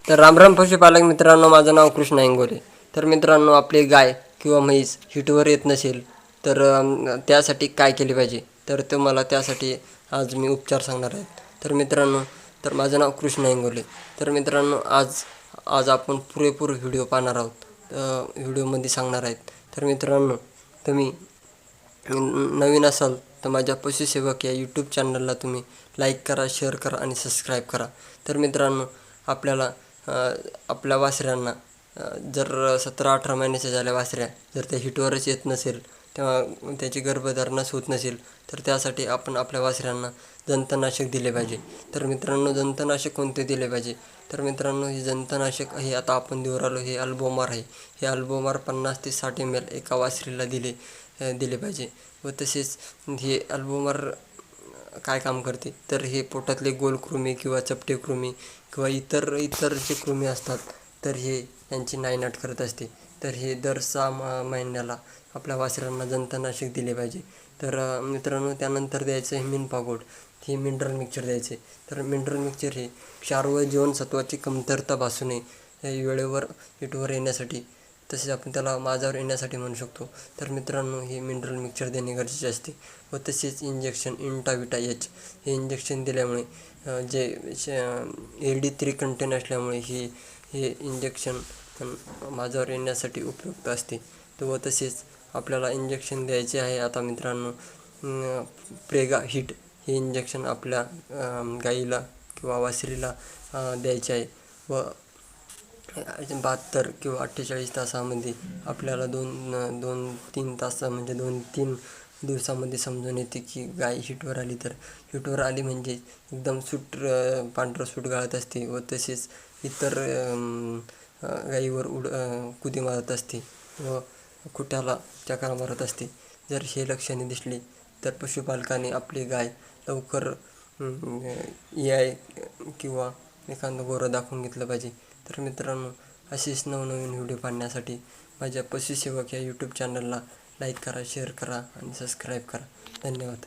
तर रामराम पशुपालक मित्रांनो, माझं नाव कृष्णा इंगोले. तर मित्रांनो, आपली गाय किंवा म्हैस हिटवर येत नसेल तर त्यासाठी काय केले पाहिजे, तर तुम्हाला त्यासाठी आज मी उपचार सांगणार आहे. तर मित्रांनो, तर माझं नाव कृष्णा इंगोले. तर मित्रांनो, आज आज आपण पुरेपूर व्हिडिओ पाहणार आहोत. व्हिडिओमध्ये सांगणार आहेत. तर मित्रांनो, तुम्ही नवीन असाल तर माझ्या पशुसेवक या यूट्यूब चॅनलला तुम्ही लाईक करा, शेअर करा आणि सबस्क्राईब करा. तर मित्रांनो, आपल्याला आपल्या वासऱ्यांना जर 17-18 महिन्याच्या झाल्या वासऱ्या जर त्या हिटवरच येत नसेल, तेव्हा त्याची गर्भधारणच होत नसेल, तर त्यासाठी आपण आपल्या वासऱ्यांना जंतनाशक दिले पाहिजे. तर मित्रांनो, जंतनाशक कोणते दिले पाहिजे, तर मित्रांनो, हे जंतनाशक हे आता आपण देऊ राहिलो हे अल्बोमार आहे. हे अल्बोमार 50 ते 60 ml एका वासरीला दिले पाहिजे. व तसेच हे अल्बोमार काय काम करते, तर हे पोटातले गोल कृमी किंवा चपटे कृमी किंवा इतर जे कृमी असतात, तर हे यांची नायनाट करत असते. तर हे दर 6 महिन्याला आपल्या वासरांना जंतनाशक दिले पाहिजे. तर मित्रांनो, त्यानंतर द्यायचं आहे मिनपागोड, हे मिनरल मिक्सचर द्यायचे. तर मिनरल मिक्सचर हे क्षार व जीवनसत्वाची कमतरता भासू नये वेळेवर हिटवर येण्यासाठी, तसेच आपण त्याला माझ्यावर येण्यासाठी म्हणू शकतो. तर मित्रांनो, हे मिनरल मिक्सचर देणे गरजेचे असते. व तसेच इंजेक्शन इंटाविटा एच हे इंजेक्शन दिल्यामुळे जे AD3 कंटेन असल्यामुळे हे इंजेक्शन माझ्यावर येण्यासाठी उपयुक्त असते. व तसेच आपल्याला इंजेक्शन द्यायचे आहे आता मित्रांनो, प्रेगा हिट हे इंजेक्शन आपल्या गाईला किंवा वासरीला द्यायचे आहे. व 72 किंवा 48 तासामध्ये आपल्याला 2-3 तास म्हणजे 2-3 दिवसामध्ये समजून येते की गाय हिटवर आली. तर हिटवर आली म्हणजे एकदम पांढरं सूट गाळत असते व तसेच इतर गाईवर कुदी मारत असते व कुट्याला चकरा मारत असते. जर हे लक्षणे दिसली तर पशुपालकाने आपली गाय लवकर EI किंवा एखादं गोरं दाखवून घेतलं पाहिजे. तर मित्रांनो, असेच नवनवीन व्हिडिओ पाहण्यासाठी माझ्या पशुसेवक या यूट्यूब चॅनलला लाईक करा, शेअर करा आणि सबस्क्राईब करा. धन्यवाद.